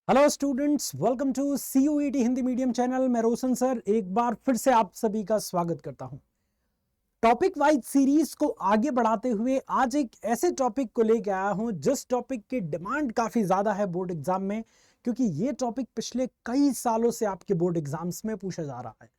Hello students, welcome to CUET Hindi medium channel. मैं Roshan sir एक बार फिर से आप सभी का स्वागत करता हूं। टॉपिक वाइज सीरीज को आगे बढ़ाते हुए आज एक ऐसे टॉपिक को लेकर आया हूं जिस टॉपिक की डिमांड काफी ज्यादा है बोर्ड एग्जाम में, क्योंकि ये टॉपिक पिछले कई सालों से आपके बोर्ड एग्जाम्स में पूछा जा रहा है।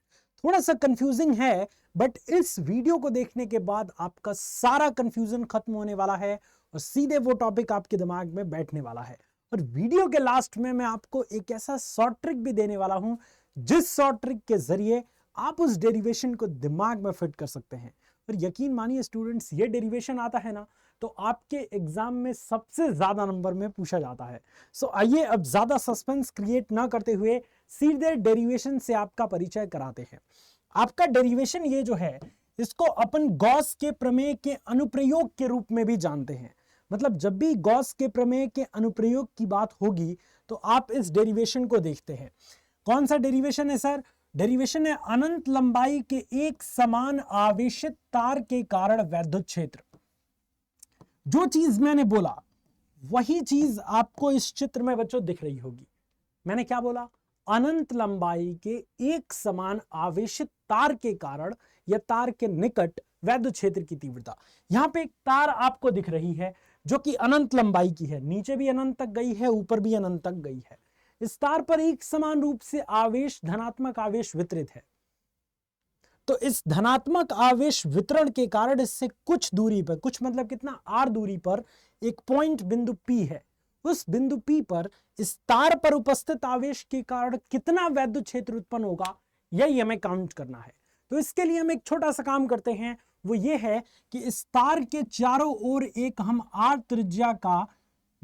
थोड़ा सा कंफ्यूजिंग है, बट इस वीडियो को देखने के बाद आपका सारा कंफ्यूजन खत्म होने वाला है और सीधे वो टॉपिक आपके दिमाग में बैठने वाला है। और वीडियो के लास्ट में मैं आपको एक ऐसा शॉर्ट ट्रिक भी देने वाला हूं जिस शॉर्ट ट्रिक के जरिए आप उस डेरिवेशन को दिमाग में फिट कर सकते हैं। और यकीन मानिए स्टूडेंट्स, ये डेरिवेशन आता है ना तो आपके एग्जाम में सबसे ज्यादा नंबर में पूछा जाता है। सो आइए अब ज्यादा सस्पेंस क्रिएट ना करते हुए सीधे डेरिवेशन से आपका परिचय कराते हैं। आपका डेरिवेशन ये जो है, इसको अपन गॉस के प्रमेय के अनुप्रयोग के रूप में भी जानते हैं। मतलब जब भी गॉस के प्रमेय के अनुप्रयोग की बात होगी तो आप इस डेरिवेशन को देखते हैं। कौन सा डेरिवेशन है सर? डेरिवेशन है अनंत लंबाई के एक समान आवेशित तार के कारण वैद्युत क्षेत्र। जो चीज मैंने बोला वही चीज आपको इस चित्र में बच्चों दिख रही होगी। मैंने क्या बोला? अनंत लंबाई के एक समान आवेशित तार के कारण या तार के निकट वैद्युत क्षेत्र की तीव्रता। यहां पे एक तार आपको दिख रही है जो कि अनंत लंबाई की है, नीचे भी अनंत तक गई है, ऊपर भी अनंत तक गई है। इस तार पर एक समान रूप से आवेश, धनात्मक आवेश वितरित है। तो इस धनात्मक आवेश वितरण के कारण इससे कुछ दूरी पर, कुछ मतलब कितना, r दूरी पर एक पॉइंट बिंदु P है। उस बिंदु P पर इस तार पर उपस्थित आवेश के कारण कितना वैद्युत क्षेत्र उत्पन्न होगा, यही हमें काउंट करना है। तो इसके लिए हम एक छोटा सा काम करते हैं, वो ये है कि इस तार के चारों ओर एक हम r त्रिज्या का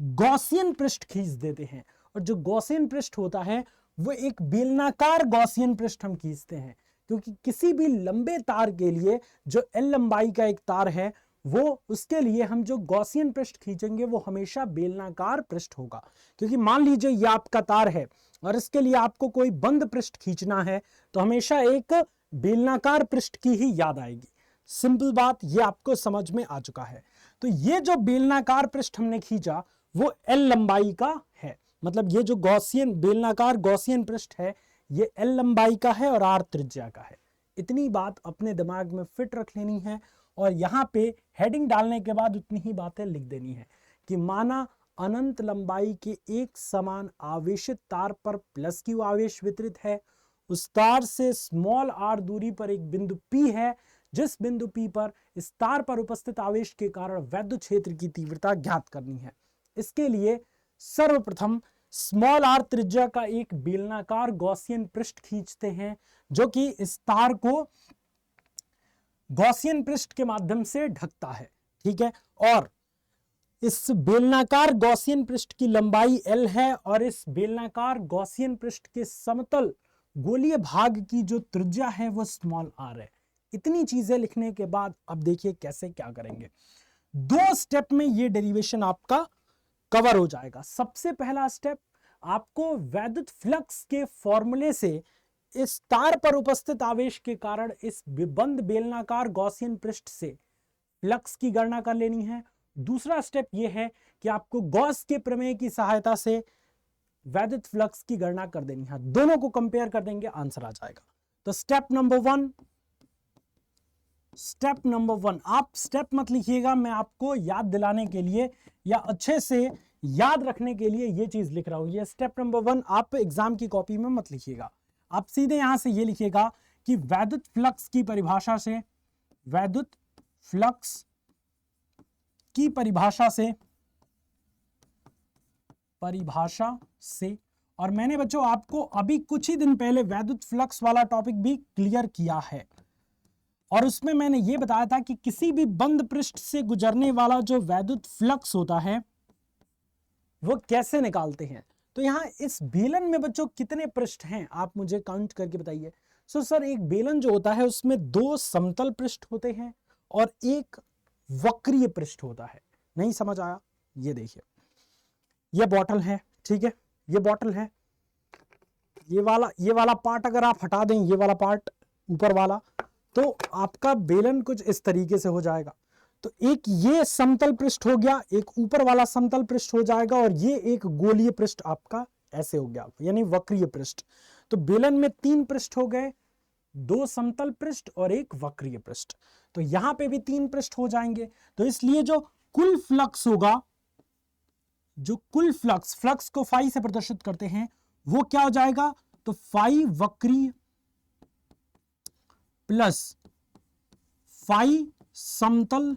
गॉसियन पृष्ठ खींच देते हैं। और जो गॉसियन पृष्ठ होता है वो एक बेलनाकार गॉसियन पृष्ठ हम खींचते हैं, क्योंकि किसी भी लंबे तार के लिए जो L लंबाई का एक तार है, वो उसके लिए हम जो गॉसियन पृष्ठ खींचेंगे वो हमेशा बेलनाकार पृष्ठ होगा। क्योंकि मान लीजिए ये आपका तार है और इसके लिए आपको कोई बंद पृष्ठ खींचना है तो हमेशा एक बेलनाकार पृष्ठ की ही याद आएगी। सिंपल बात, ये आपको समझ में आ चुका है। तो ये जो बेलनाकार पृष्ठ हमने खींचा वो L लंबाई का है। मतलब ये जो गॉसियन बेलनाकार गॉसियन पृष्ठ है ये L लंबाई का है और R त्रिज्या का है। इतनी बात अपने दिमाग में फिट रख लेनी है और यहाँ पे हेडिंग डालने के बाद उतनी ही बातें लिख देनी है कि माना अनंत लंबाई के एक समान आवेशित तार पर प्लस Q आवेश वितरित है। उस तार से स्मॉल r दूरी पर एक बिंदु P है, जिस बिंदु P पर इस तार पर उपस्थित आवेश के कारण वैद्युत क्षेत्र की तीव्रता ज्ञात करनी है। इसके लिए सर्वप्रथम स्मॉल r त्रिज्या का एक बेलनाकार गॉसियन पृष्ठ खींचते हैं जो कि इस तार को गॉसियन पृष्ठ के माध्यम से ढकता है। ठीक है, और इस बेलनाकार गॉसियन पृष्ठ की लंबाई L है और इस बेलनाकार गॉसियन पृष्ठ के समतल गोलीय भाग की जो त्रिज्या है वो स्मॉल r है। इतनी चीजें लिखने के बाद अब देखिए कैसे क्या करेंगे। दो स्टेप में ये डेरिवेशन आपका कवर हो जाएगा। सबसे पहला स्टेप, आपको वैद्युत फ्लक्स के फॉर्मूले से इस तार पर उपस्थित आवेश के कारण इस बंद बेलनाकार गॉसियन पृष्ठ से फ्लक्स की गणना कर लेनी है। दूसरा स्टेप यह है कि आपको गॉस के प्रमेय की सहायता से वैद्युत फ्लक्स की गणना कर देनी है। दोनों को कंपेयर कर देंगे, आंसर आ जाएगा। तो स्टेप नंबर वन, आप स्टेप मत लिखिएगा, मैं आपको याद दिलाने के लिए या अच्छे से याद रखने के लिए ये चीज लिख रहा हूं। ये स्टेप नंबर 1 आप एग्जाम की कॉपी में मत लिखिएगा। आप सीधे यहां से ये लिखिएगा कि वैद्युत फ्लक्स की परिभाषा से और मैंने बच्चों आपको अभी कुछ ही दिन पहले वैद्युत फ्लक्स वाला टॉपिक भी क्लियर किया है और उसमें मैंने ये बताया था कि किसी भी बंद पृष्ठ से गुजरने वाला जो वैद्युत फ्लक्स होता है वो कैसे निकालते हैं। तो यहां इस बेलन में बच्चों कितने पृष्ठ हैं आप मुझे काउंट करके बताइए। सर एक बेलन जो होता है उसमें दो समतल पृष्ठ होते हैं और एक वक्रीय पृष्ठ होता है। नहीं समझ आया? ये देखिए, ये बॉटल है, ठीक है, ये बॉटल है। ये वाला पार्ट अगर आप हटा दें, ये वाला पार्ट ऊपर वाला, तो आपका बेलन कुछ इस तरीके से हो जाएगा। तो एक ये समतल पृष्ठ हो गया, एक ऊपर वाला समतल पृष्ठ हो जाएगा और ये एक गोलीय पृष्ठ आपका ऐसे हो गया, यानी वक्रीय पृष्ठ। तो बेलन में 3 पृष्ठ हो गए, 2 समतल पृष्ठ और 1 वक्रीय पृष्ठ। तो यहां पे भी 3 पृष्ठ हो जाएंगे। तो इसलिए जो कुल फ्लक्स होगा, जो कुल फ्लक्स को फाई से प्रदर्शित करते हैं, वो क्या हो जाएगा? तो फाई वक्रीय प्लस फाई समतल,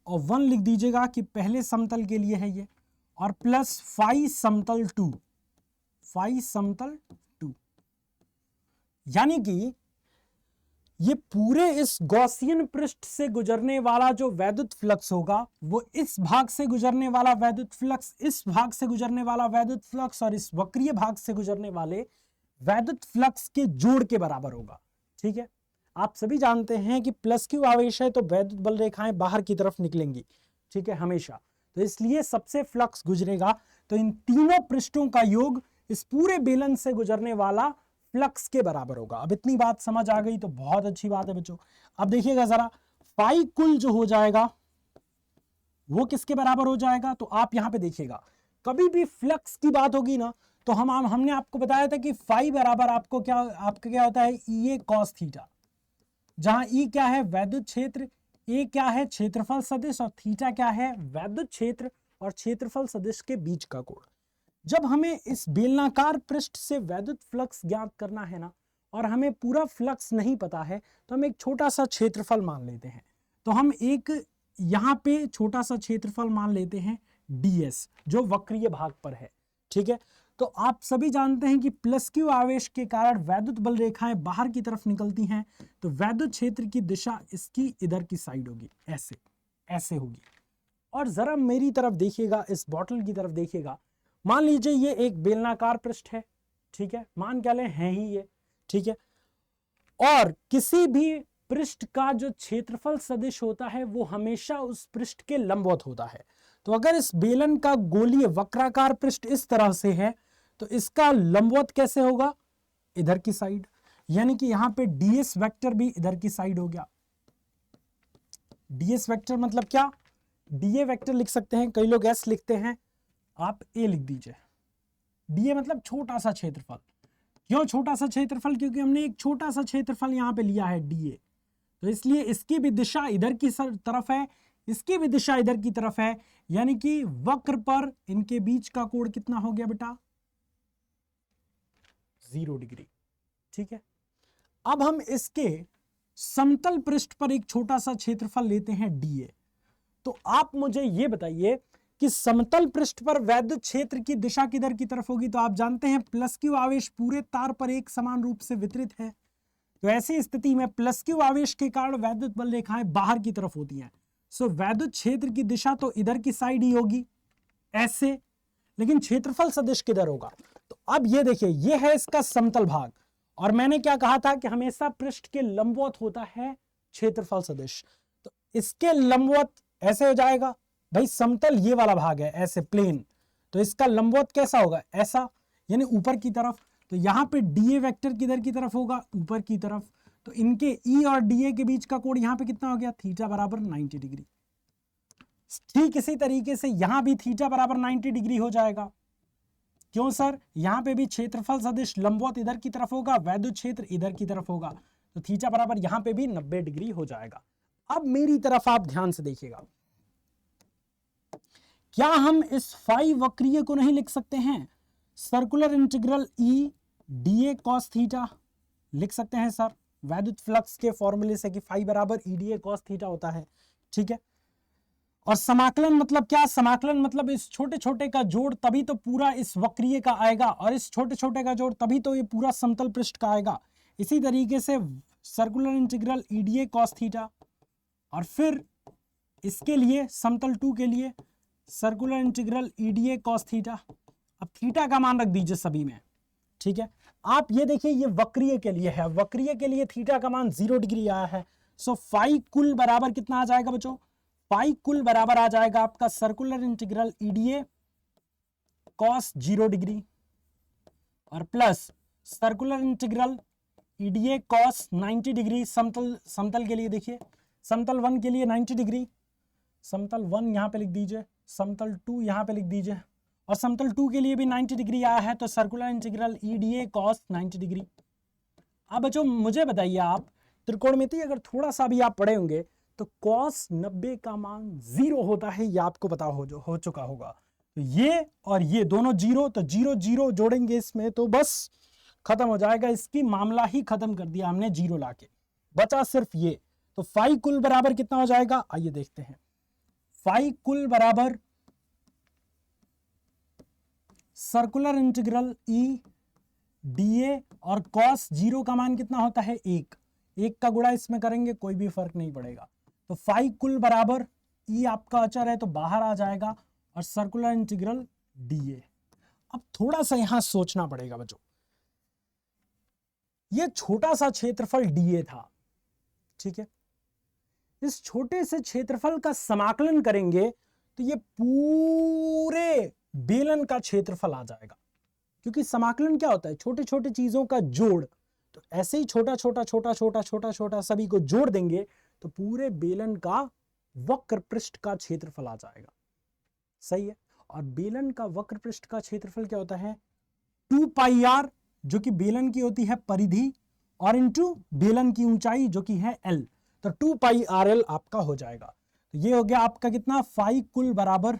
और 1 लिख दीजिएगा कि पहले समतल के लिए है ये, और प्लस फाई समतल 2, फाई समतल 2। यानी कि ये पूरे इस गॉसियन पृष्ठ से गुजरने वाला जो वैद्युत फ्लक्स होगा, वो इस भाग से गुजरने वाला वैद्युत फ्लक्स, इस भाग से गुजरने वाला वैद्युत फ्लक्स और इस वक्रीय भाग से गुजरने वाले वैद्युत फ्लक्स के जोड़ के बराबर होगा। ठीक है, आप सभी जानते हैं कि प्लस क्यू आवेश है तो वैद्युत बल रेखाएं बाहर की तरफ निकलेंगी, ठीक है, हमेशा। तो इसलिए सबसे फ्लक्स गुजरेगा, तो इन तीनों पृष्ठों का योग इस पूरे बेलन से गुजरने वाला फ्लक्स के बराबर होगा। अब इतनी बात समझ आ गई तो बहुत अच्छी बात है बच्चों। अब देखिएगा जरा, फाई कुल जो हो जाएगा वो किसके बराबर हो जाएगा? तो आप यहां पे देखिएगा, कभी भी फ्लक्स की बात होगी ना, तो हमने आपको बताया था कि फाई बराबर आपको आपका क्या होता है? ई कॉस थीटा, जहां ई क्या है? वैद्युत क्षेत्र, ए क्या है? क्षेत्रफल सदिश, और थीटा क्या है? वैद्युत क्षेत्र और क्षेत्रफल सदिश के बीच का कोण। जब हमें इस बेलनाकार पृष्ठ से वैद्युत फ्लक्स ज्ञात करना है ना, और हमें पूरा फ्लक्स नहीं पता है, तो हम एक छोटा सा क्षेत्रफल मान लेते हैं। तो हम एक यहां पे छोटा सा क्षेत्रफल मान लेते हैं ds, जो वक्रीय भाग पर है। ठीक है, तो आप सभी जानते हैं कि प्लस क्यू आवेश के कारण वैद्युत बल रेखाएं बाहर की तरफ निकलती हैं, तो वैद्युत क्षेत्र की दिशा इसकी इधर की साइड होगी, ऐसे ऐसे होगी। और जरा मेरी तरफ देखिएगा, इस बॉटल की तरफ देखिएगा, मान लीजिए ये एक बेलनाकार पृष्ठ है, ठीक है, मान क्या लें, है ही ये, ठीक है, और किसी भी पृष्ठ का जो क्षेत्रफल सदिश होता है वो हमेशा उस पृष्ठ के लंबवत होता है। तो अगर इस बेलन का गोलीय वक्राकार पृष्ठ इस तरह से है, तो इसका लंबवत कैसे होगा? इधर की साइड, यानी कि यहां पे ds वेक्टर भी इधर की साइड हो गया। ds वेक्टर मतलब क्या? da वेक्टर लिख सकते हैं, कई लोग s लिखते हैं, आप a लिख दीजिए। da मतलब छोटा सा क्षेत्रफल। क्यों छोटा सा क्षेत्रफल? क्योंकि हमने एक छोटा सा क्षेत्रफल यहां पे लिया है da, तो इसलिए इसकी भी दिशा इधर की तरफ है, इसकी भी दिशा इधर की तरफ है, यानी कि वक्र पर इनके बीच का कोण कितना हो गया बेटा? 0 डिग्री। ठीक है, अब हम इसके समतल पृष्ठ पर एक छोटा सा क्षेत्रफल लेते हैं dA। तो आप मुझे यह बताइए कि समतल पृष्ठ पर वैद्युत क्षेत्र की दिशा किधर की तरफ होगी? तो आप जानते हैं प्लस क्यू आवेश पूरे तार पर एक समान रूप से वितरित है, तो ऐसी स्थिति में प्लस क्यू आवेश के कारण वैद्युत बल रेखाएं बाहर की तरफ होती हैं। सो वैद्युत क्षेत्र की दिशा तो इधर की साइड ही होगी, ऐसे, लेकिन क्षेत्रफल सदिश किधर होगा? तो अब ये देखिए, ये है इसका समतल भाग, और मैंने क्या कहा था कि हमेशा पृष्ठ के लंबवत होता है क्षेत्रफल सदिश। तो इसके लंबवत ऐसे हो जाएगा भाई, समतल ये वाला भाग है ऐसे प्लेन, तो इसका लंबवत कैसा होगा? ऐसा, यानी ऊपर की तरफ। तो यहां पे डीए वेक्टर किधर की तरफ होगा? ऊपर की तरफ। तो इनके ई और डीए के बीच का कोण यहां पे कितना हो गया? थीटा बराबर 90 डिग्री। ठीक इसी तरीके से यहां भी थीटा बराबर 90 डिग्री हो जाएगा। क्यों सर? यहां पे भी क्षेत्रफल सदिश लंबवत इधर की तरफ होगा, वैद्युत क्षेत्र इधर की तरफ होगा, तो थीटा बराबर यहां पे भी 90 डिग्री हो जाएगा। अब मेरी तरफ आप ध्यान से देखिएगा, क्या हम इस फाई वक्रीय को नहीं लिख सकते हैं? सर्कुलर इंटीग्रल ई डीए कॉस थीटा लिख सकते हैं सर, वैद्युत फ्लक्स के फॉर्मूले से कि फाई बराबर ई डीए कॉस थीटा होता है। ठीक है, और समाकलन मतलब क्या? समाकलन मतलब इस छोटे छोटे का जोड़ तभी तो पूरा इस वक्रीय का आएगा, और इस छोटे छोटे का जोड़ तभी तो ये पूरा समतल पृष्ठ का आएगा। इसी तरीके से सर्कुलर इंटीग्रल ई डीए कॉस थीटा, और फिर इसके लिए समतल 2 के लिए सर्कुलर इंटीग्रल ई डीए कॉस थीटा। अब थीटा का मान रख दीजिए सभी में। ठीक है, आप ये देखिए, ये वक्रीय के लिए है, वक्रीय के लिए थीटा का मान 0 डिग्री आया है। सो फाई कुल बराबर कितना आ जाएगा बच्चों? फाई कुल बराबर आ जाएगा आपका सर्कुलर इंटीग्रल ई डीए कॉस 0 डिग्री और प्लस सर्कुलर इंटीग्रल ई डीए कॉस 90 डिग्री। समतल के लिए देखिए, समतल 1 के लिए 90 डिग्री, समतल 1 यहां पे लिख दीजिए, समतल 2 यहां पे लिख दीजिए, और समतल 2 के लिए भी 90 डिग्री आया है, तो circular integral E D A cos 90 degree. अब बच्चों मुझे बताइए, आप त्रिकोणमिति अगर थोड़ा सा भी आप पढ़े होंगे तो कॉस 90 का मान 0 होता है, ये आपको पता हो चुका होगा। तो ये और ये दोनों 0, तो 0 0 जोड़ेंगे इसमें तो बस खत्म हो जाएगा, इसकी मामला ही खत्म कर दिया हमने 0 लाके, बचा सिर्फ ये। तो फाई कुल बराबर कितना हो जाएगा, आइए देखते हैं। फाई कुल बराबर circular integral E D A और कॉस 0 का मान कितना होता है 1, 1 का गुणा इसमें करेंगे कोई भी फर्क नहीं पड़ेगा। तो फाई कुल बराबर ई आपका अचर है तो बाहर आ जाएगा और सर्कुलर इंटीग्रल डी ए। अब थोड़ा सा यहां सोचना पड़ेगा बच्चों, ये छोटा सा क्षेत्रफल डी ए था, ठीक है, इस छोटे से क्षेत्रफल का समाकलन करेंगे तो ये पूरे बेलन का क्षेत्रफल आ जाएगा, क्योंकि समाकलन क्या होता है, छोटे छोटे चीजों का जोड़। तो ऐसे ही छोटा छोटा छोटा छोटा छोटा छोटा सभी को जोड़ देंगे तो पूरे बेलन का वक्र पृष्ठ का क्षेत्रफल आ जाएगा, सही है। और बेलन का वक्र पृष्ठ का क्षेत्रफल क्या होता है 2 पाई आर, जो कि बेलन की होती है परिधि, और इनटू बेलन की ऊंचाई जो कि है एल, तो 2 पाई आर एल आपका हो जाएगा। तो ये हो गया आपका कितना, फाई कुल बराबर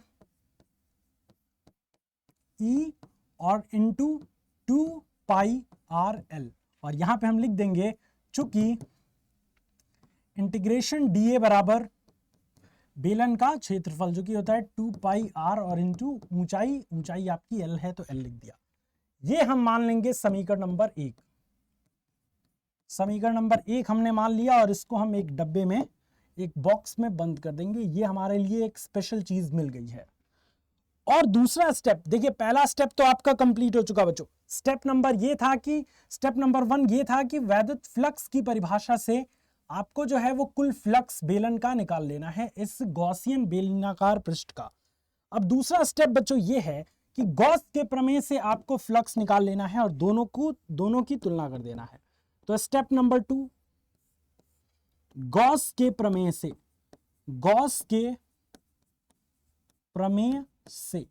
ई और इनटू 2 पाई आर एल, और यहां पे हम लिख देंगे चूंकि इंटीग्रेशन डी ए बराबर बेलन का क्षेत्रफल जो कि होता है 2 पाई आर और इनटू ऊंचाई, ऊंचाई आपकी एल है तो एल लिख दिया। ये हम मान लेंगे समीकरण नंबर 1, समीकरण नंबर 1 हमने मान लिया, और इसको हम एक डब्बे में एक बॉक्स में बंद कर देंगे। ये हमारे लिए एक स्पेशल चीज मिल गई है। और दूसरा स्टेप देखिए, पहला स्टेप तो आपका कंप्लीट हो चुका बच्चों। स्टेप नंबर 1 ये था कि वैद्युत फ्लक्स की परिभाषा से आपको जो है वो कुल फ्लक्स बेलन का निकाल लेना है इस गॉसियन बेलनाकार पृष्ठ का। अब दूसरा स्टेप बच्चों ये है कि गॉस के प्रमेय से आपको फ्लक्स निकाल लेना है और दोनों की तुलना कर देना है। तो स्टेप नंबर 2, गॉस के प्रमेय से,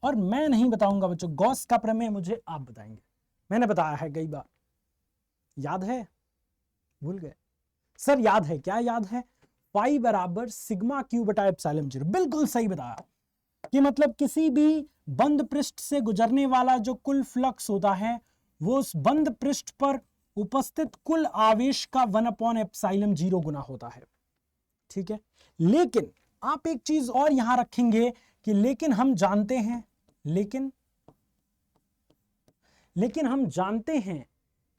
और मैं नहीं बताऊंगा बच्चों, गॉस का प्रमेय मुझे आप बताएंगे, मैंने बताया है कई बार, याद है, भूल गए सर? याद है, क्या याद है? पाई बराबर सिग्मा क्यू बटा एप्सिलॉन 0, बिल्कुल सही बताया कि मतलब किसी भी बंद पृष्ठ से गुजरने वाला जो कुल फ्लक्स होता है वो उस बंद पृष्ठ पर उपस्थित कुल आवेश का 1/एप्सिलॉन 0 गुना होता है, ठीक है। लेकिन आप एक चीज और यहां रखेंगे कि लेकिन हम जानते हैं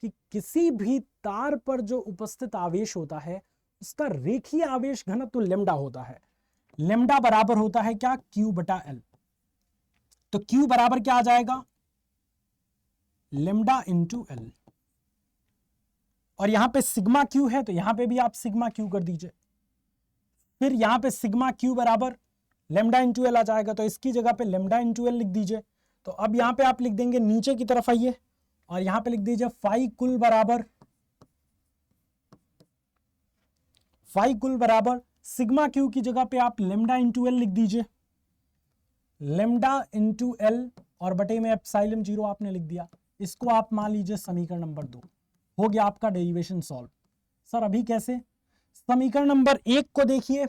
कि किसी भी तार पर जो उपस्थित आवेश होता है उसका रेखीय आवेश घनत्व लेमडा होता है। लेमडा बराबर होता है क्या, क्यू बटा एल। तो क्यू बराबर क्या आ जाएगा, लेमडा इंटू एल, और यहां पे सिग्मा क्यू है तो यहां पे भी आप सिग्मा क्यू कर दीजिए। फिर यहां पे सिग्मा क्यू बराबर लेमडा इंटू एल आ जाएगा, तो इसकी जगह पे लेमडा इंटू एल लिख दीजिए। तो अब यहां पे आप लिख देंगे, नीचे की तरफ आइए और यहां पे लिख दीजिए फाई कुल बराबर सिग्मा क्यू की जगह पे आप लेमडा इंटू एल लिख दीजिए, लेमडा इंटू एल और बटे में एप्सिलॉन 0 आपने लिख दिया। इसको आप मान लीजिए समीकरण नंबर 2, हो गया आपका डेरिवेशन सॉल्व। सर अभी कैसे? समीकरण नंबर 1 को देखिए,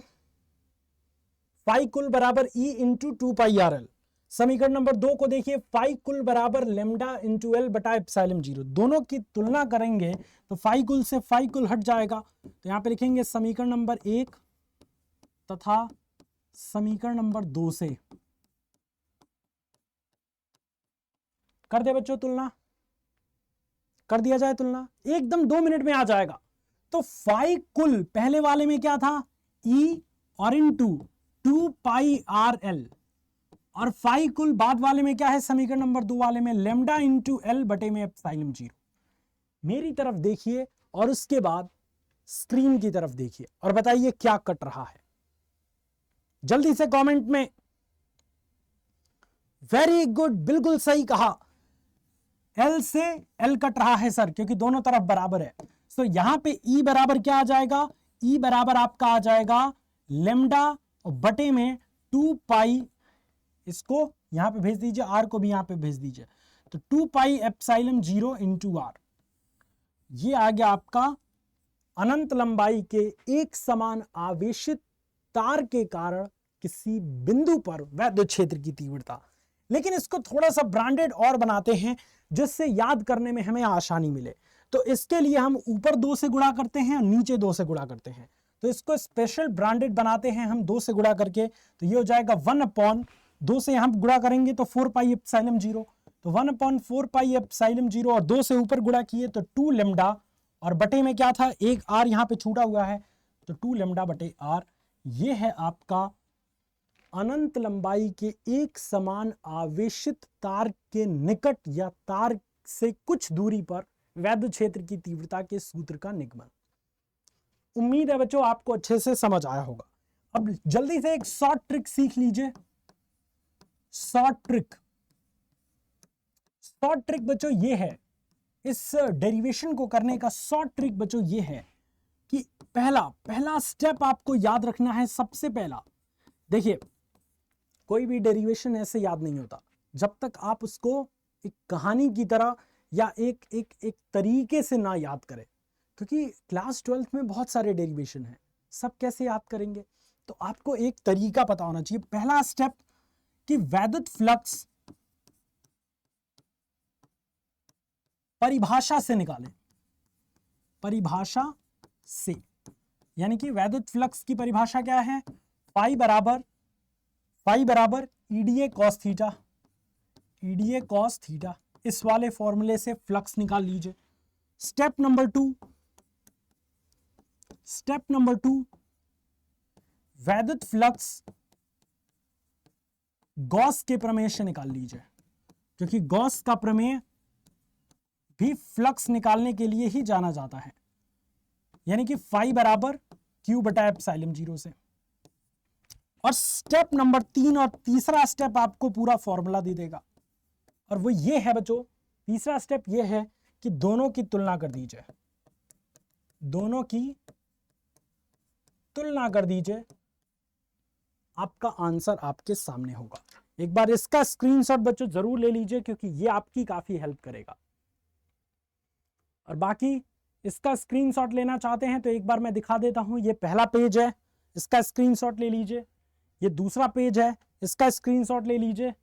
फाई कुल बराबर ई इंटू 2 पाई आर एल। समीकरण नंबर 2 को देखिए, फाई कुल बराबर लेमडा इंटू एल बटा एप्सिलॉन 0। दोनों की तुलना करेंगे तो फाई कुल से फाई कुल हट जाएगा, तो यहां पे लिखेंगे समीकरण नंबर 1 तथा समीकरण नंबर 2 से कर दे बच्चों तुलना, कर दिया जाए तुलना, एकदम 2 मिनट में आ जाएगा। तो फाई कुल पहले वाले में क्या था, ई और इनटू 2 पाई आर एल, और फाई कुल बाद वाले में क्या है, समीकरण नंबर 2 वाले में लेमडा इंटू एल बटे में एप्सिलॉन 0। मेरी तरफ देखिए और उसके बाद स्क्रीन की तरफ देखिए और बताइए क्या कट रहा है, जल्दी से कमेंट में। वेरी गुड, बिल्कुल सही कहा, एल से एल कट रहा है सर, क्योंकि दोनों तरफ बराबर है। तो यहां पे ई बराबर क्या आ जाएगा, ई बराबर आपका आ जाएगा लेमडा बटे में 2 पाई, इसको यहाँ पे भेज दीजिए, आर को भी यहाँ पे भेज दीजिए। तो 2 पाई एप्सिलॉन 0 इंटू आर, ये आ गया आपका अनंत लंबाई के एक समान आवेशित तार के कारण किसी बिंदु पर वैद्युत क्षेत्र की तीव्रता। लेकिन इसको थोड़ा सा ब्रांडेड और बनाते हैं जिससे याद करने में हमें आसानी मिले। तो इसके लिए हम ऊपर 2 से गुणा करते हैं और नीचे 2 से गुणा करते हैं। तो इसको स्पेशल ब्रांडेड बनाते हैं हम 2 से गुणा करके। तो ये हो जाएगा 1/2 से यहां गुणा करेंगे तो 4 पाई एप्सिलॉन 0, तो 1/4 पाई एप्सिलॉन 0 और 2 से ऊपर गुणा किए तो 2 लैम्डा, और बटे में क्या था, एक आर यहां पे छूटा हुआ है, तो 2 लैम्डा बटे आर। ये है आपका अनंत लंबाई के एक समान आवेशित तार के निकट या तार से कुछ दूरी पर वैद्युत क्षेत्र की तीव्रता के सूत्र का निगमन। उम्मीद है बच्चों आपको अच्छे से समझ आया होगा। अब जल्दी से एक शॉर्ट ट्रिक सीख लीजिए। शॉर्ट ट्रिक बच्चों ये है, इस डेरिवेशन को करने का शॉर्ट ट्रिक बच्चों ये है कि पहला स्टेप आपको याद रखना है। सबसे पहला देखिए, कोई भी डेरिवेशन ऐसे याद नहीं होता जब तक आप उसको एक कहानी की तरह या एक तरीके से ना याद करें, क्योंकि क्लास 12th में बहुत सारे डेरिवेशन हैं, सब कैसे याद करेंगे। तो आपको एक तरीका पता होना चाहिए। पहला स्टेप कि वैद्युत फ्लक्स परिभाषा से निकालें, परिभाषा से, यानी कि वैद्युत फ्लक्स की परिभाषा क्या है, फाई बराबर EDA cos theta, EDA cos theta. इस वाले फॉर्मूले से फ्लक्स निकाल लीजिए। स्टेप नंबर टू, वैद्युत फ्लक्स गॉस के प्रमेय से निकाल लीजिए, क्योंकि गॉस का प्रमेय भी फ्लक्स निकालने के लिए ही जाना जाता है, यानी कि फाई बराबर क्यू बटा एप्सिलॉन 0 से। और स्टेप नंबर 3 और तीसरा स्टेप आपको पूरा फॉर्मूला दे देगा, और वो ये है बच्चों, तीसरा स्टेप ये है कि दोनों की तुलना कर दीजिए, दोनों की तुलना कर दीजिए, आपका आंसर आपके सामने होगा। एक बार इसका स्क्रीनशॉट बच्चों जरूर ले लीजिए, क्योंकि ये आपकी काफी हेल्प करेगा। और बाकी इसका स्क्रीनशॉट लेना चाहते हैं तो एक बार मैं दिखा देता हूं। ये पहला पेज है, इसका स्क्रीनशॉट ले लीजिए। ये दूसरा पेज है, इसका स्क्रीनशॉट ले लीजिए।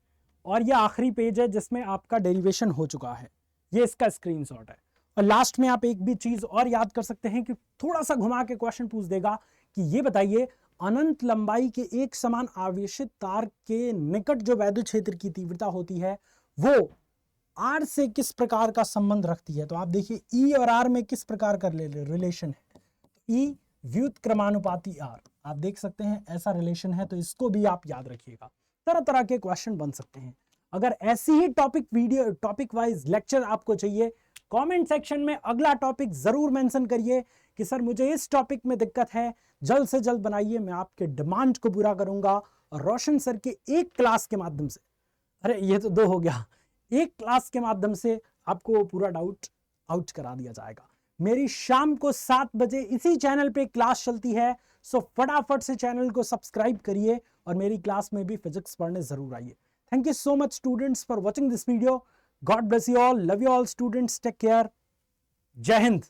और ये आखिरी पेज है जिसमें आपका डेरिवेशन हो चुका है, ये इसका स्क्रीनशॉट है। और लास्ट में आप एक भी चीज और याद कर सकते हैं कि थोड़ा सा घुमा के क्वेश्चन पूछ देगा कि ये बताइए अनंत लंबाई के एक समान आवेशित तार के निकट जो वैद्युत क्षेत्र की तीव्रता होती है वो आर से किस प्रकार का संबंध रखती है। तो आप देखिए ई और आर में किस प्रकार का रिलेशन है। ई व्युत्क्रमानुपाती आर, आप देख सकते हैं ऐसा रिलेशन है, तो इसको भी आप याद रखिएगा। तरह तरह के क्वेश्चन बन सकते हैं। अगर ऐसी ही टॉपिक वाइज लेक्चर आपको चाहिए, कमेंट सेक्शन में अगला टॉपिक जरूर मेंशन करिए कि सर मुझे इस टॉपिक में दिक्कत है, जल्द से जल्द बनाइए। मैं आपके डिमांड को पूरा करूंगा और रोशन सर के एक क्लास के माध्यम से, अरे ये तो 2 हो गया, एक क्लास के माध्यम से आपको पूरा डाउट आउट करा दिया जाएगा। मेरी शाम को 7 बजे इसी चैनल पे क्लास चलती है, सो फटाफट से चैनल को सब्सक्राइब करिए और मेरी क्लास में भी फिजिक्स पढ़ने जरूर आइए। Thank you so much students for watching this video. God bless you all, love you all students, take care, जय हिंद।